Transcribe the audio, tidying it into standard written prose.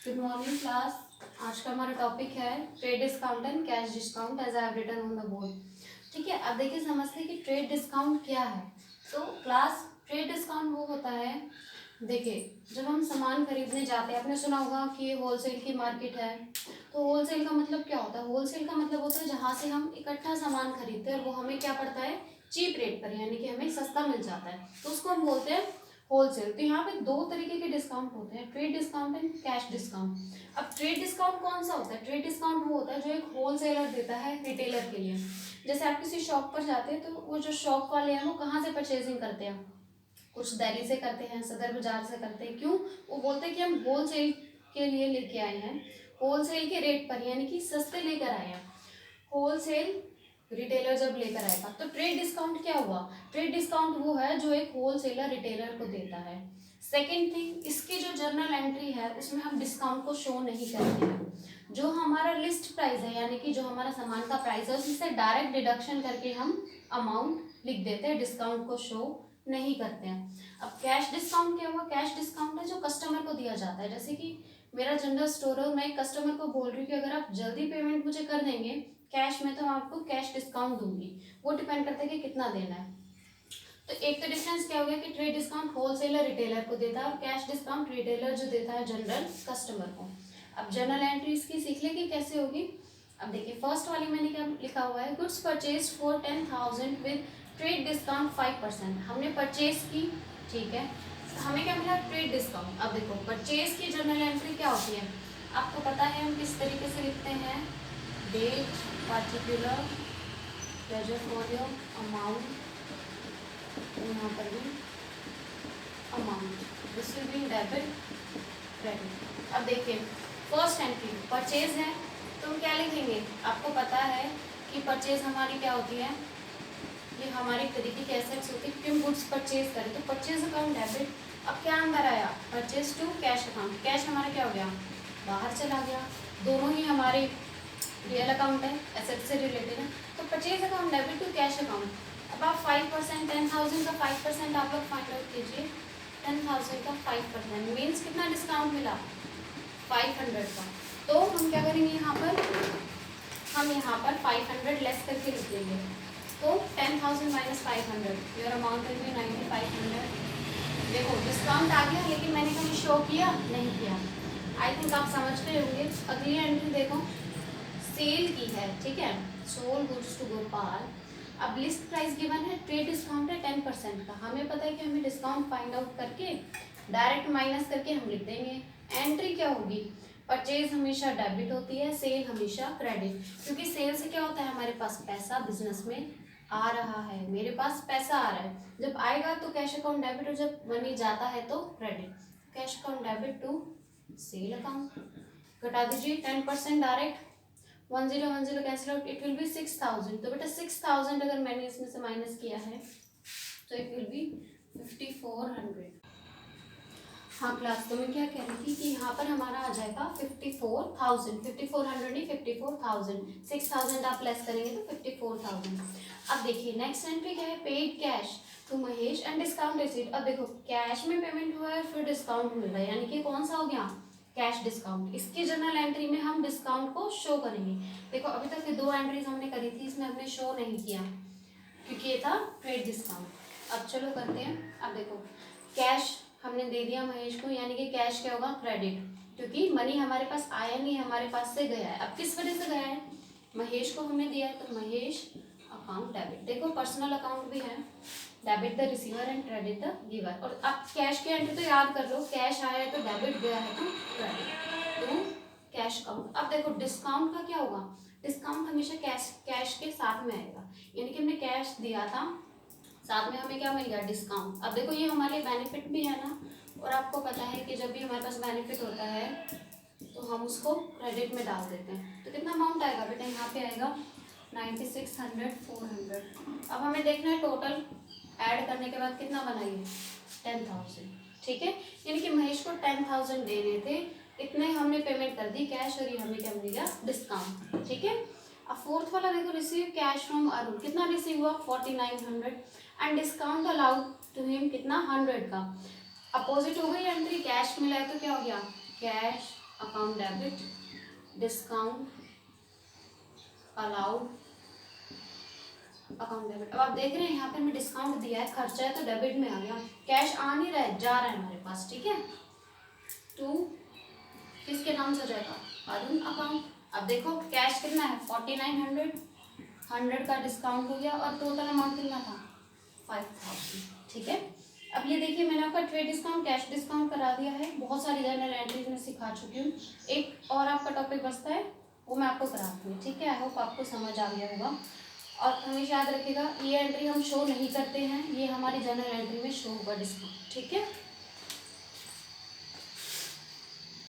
Good morning class. आज का हमारा टॉपिक है trade discount and cash discount as I have written on the board. ठीक है, अब देखिए समझते हैं कि ट्रेड डिस्काउंट क्या है। तो क्लास ट्रेड डिस्काउंट वो होता है, देखिए जब हम सामान खरीदने जाते हैं, आपने सुना होगा कि ये होलसेल की मार्केट है। तो होलसेल का मतलब क्या होता है? होलसेल का मतलब होता है जहाँ से हम इकट्ठा सामान खरीदते हैं और वो हमें क्या पड़ता है, चीप रेट पर, यानी कि हमें सस्ता मिल जाता है, तो उसको हम बोलते हैं होलसेल। तो यहाँ पे दो तरीके के डिस्काउंट होते हैं, trade discount and cash discount. अब ट्रेड डिस्काउंट कौन सा होता है? ट्रेड डिस्काउंट वो होता है जो एक होलसेलर देता है रिटेलर के लिए। जैसे आप किसी शॉप पर जाते हैं तो वो जो शॉप वाले हैं वो कहाँ से परचेजिंग करते हैं? कुछ दिल्ली से करते हैं, सदर बाजार से करते हैं। क्यों? वो बोलते हैं कि हम होलसेल के लिए लेके आए हैं, होलसेल के रेट पर, यानी कि सस्ते लेकर आए हैं। होलसेल रिटेलर जब लेकर आएगा तो ट्रेड डिस्काउंट क्या हुआ? ट्रेड डिस्काउंट वो है जो एक होलसेलर रिटेलर को देता है। सेकेंड थिंग, इसकी जो जर्नल एंट्री है उसमें हम डिस्काउंट को शो नहीं करते हैं। जो हमारा लिस्ट प्राइस है, यानी कि जो हमारा सामान का प्राइस है, उससे डायरेक्ट डिडक्शन करके हम अमाउंट लिख देते हैं, डिस्काउंट को शो नहीं करते हैं। अब कैश डिस्काउंट क्या हुआ? कैश डिस्काउंट है जो कस्टमर को दिया जाता है। जैसे कि मेरा जनरल स्टोर है, मैं कस्टमर को बोल रही हूँ कि अगर आप जल्दी पेमेंट मुझे कर देंगे कैश में तो मैं आपको कैश डिस्काउंट दूंगी। वो डिपेंड करता है कि कितना देना है। तो एक तो डिफरेंस क्या हो गया कि ट्रेड डिस्काउंट होलसेलर रिटेलर को देता है और कैश डिस्काउंट रिटेलर जो देता है जनरल कस्टमर को। अब जनरल एंट्री इसकी सीख लेंगे कैसे होगी। अब देखिए फर्स्ट वाली मैंने क्या लिखा हुआ है, goods purchase for 10,000 with trade discount 5%। हमने परचेज की, ठीक है, हमें क्या मिला? Trade discount. अब देखो परचेज की जनरल एंट्री क्या होती है, आपको पता है हम किस तरीके से लिखते हैं, date, particular, ledger folio, amount, यहाँ पर भी amount, this will be debit credit. अब देखिए फर्स्ट एंट्री परचेज है तो हम क्या लिखेंगे? आपको पता है कि परचेज हमारी क्या होती है, ये हमारी तरीके की एसेट्स होती है कि हम गुड्स परचेज करें, तो परचेज अकाउंट डेबिट। अब क्या अंदर आया? Purchase to cash account. Cash हमारा क्या हो गया? बाहर चला गया। दोनों ही हमारे रियल अकाउंट है, एसेट से रिलेटेड है, तो purchase account debit to cash account. अब आप 5%, 10,000 का 5% आप लोग फाइंड आउट कीजिए। 10,000 का 5% मीन्स कितना डिस्काउंट मिला? 500 का। तो हम क्या करेंगे यहाँ पर, हम यहाँ पर 500 लेस करके लिख देंगे। तो 10,000 minus 500, your amount will be 9,500। देखो डिस्काउंट आ गया, लेकिन मैंने कहीं शो किया नहीं किया। आई थिंक आप समझ गए होंगे। अगली एंट्री देखो, सेल की है, ठीक है, सोल गुड्स टू गोपाल। अब लिस्ट प्राइस गिवन है, ट्रेड डिस्काउंट है 10% का। हमें पता है कि हमें डिस्काउंट फाइंड आउट करके डायरेक्ट माइनस करके हम लिख देंगे। एंट्री क्या होगी? परचेज हमेशा डेबिट होती है, सेल हमेशा क्रेडिट, क्योंकि सेल से क्या होता है, हमारे पास पैसा बिजनेस में आ रहा है, मेरे पास पैसा आ रहा है। जब आएगा तो कैश अकाउंट डेबिट, और जब मनी जाता है तो credit. Cash account debit to sale account. घटा दीजिए 10% direct, 1010 cancel out, it will be 6,000। तो बेटा 6,000 अगर मैंने इसमें से माइनस किया है तो इट विल बी 5,400। हाँ क्लास, तो मैं क्या कह रही थी कि यहाँ पर हमारा आ जाएगा 54,000, 5,400 नहीं 54,000। 6,000 आप लेस करेंगे तो 54,000। अब देखिए नेक्स्ट एंट्री क्या है, paid cash to Mahesh and discount receipt. अब देखो कैश में पेमेंट हुआ है फिर डिस्काउंट मिल रहा है, यानी कि कौन सा हो गया? Cash discount. इसकी जर्नल एंट्री में हम डिस्काउंट को शो करेंगे। देखो अभी तक ये दो एंट्रीज हमने करी थी, इसमें हमने शो नहीं किया क्योंकि ये था ट्रेड डिस्काउंट। अब चलो करते हैं। अब देखो कैश हमने दे दिया महेश को, यानी कि कैश क्या होगा? क्रेडिट, क्योंकि मनी हमारे पास आया नहीं, हमारे पास से गया है। अब किस वजह से गया है? महेश को हमने दिया है तो महेश अकाउंट डेबिट। देखो पर्सनल अकाउंट भी है, debit the receiver and credit the giver. और अब कैश की एंट्री तो याद कर लो, कैश आया है तो डेबिट, गया है तो क्रेडिट, तो कैश अकाउंट। अब देखो डिस्काउंट का क्या होगा? डिस्काउंट हमेशा कैश के साथ में आएगा, यानी कि हमने कैश दिया था, साथ में हमें क्या मिल गया? डिस्काउंट। अब देखो ये हमारे बेनिफिट भी है ना, और आपको पता है कि जब भी हमारे पास बेनिफिट होता है तो हम उसको क्रेडिट में डाल देते हैं। तो कितना अमाउंट आएगा बेटा? यहाँ पे आएगा 9600, 400। अब हमें देखना है टोटल ऐड करने के बाद कितना बनाइए, 10,000। ठीक है, यानी कि महेश को 10,000 देने थे, इतने हमने पेमेंट कर दी कैश, और ये हमें क्या मिल गया? डिस्काउंट। ठीक है। अब फोर्थ वाला देखो, रिसीव कैश फ्रॉम अरुण। कितना रिसीव हुआ? 4,900 and discount allowed to him कितना? 100 का। अपोजिट हो गई एंट्री, कैश मिला है तो क्या हो गया? Cash account debit, discount allowed, account debit. अब आप देख रहे हैं यहाँ पे मैं डिस्काउंट दिया है, खर्चा है तो डेबिट में आ गया, कैश आ नहीं रहा है, जा रहा है हमारे पास, ठीक है। टू किसके नाम से हो जाएगा, अरुण अकाउंट। अब देखो कैश कितना है 4900, 100 का डिस्काउंट हो गया और टोटल अमाउंट कितना था 5000, ठीक है। अब ये देखिए मैंने आपका ट्रेड डिस्काउंट कैश डिस्काउंट करा दिया है, बहुत सारी जर्नल एंट्रीज में सिखा चुकी हूँ। एक और आपका टॉपिक बचता है वो मैं आपको कराती हूँ, ठीक है। आई होप आपको समझ आ गया होगा। और हमेशा याद रखिएगा ये एंट्री हम शो नहीं करते हैं, ये हमारी जर्नल एंट्री में शो होगा डिस्काउंट, ठीक है।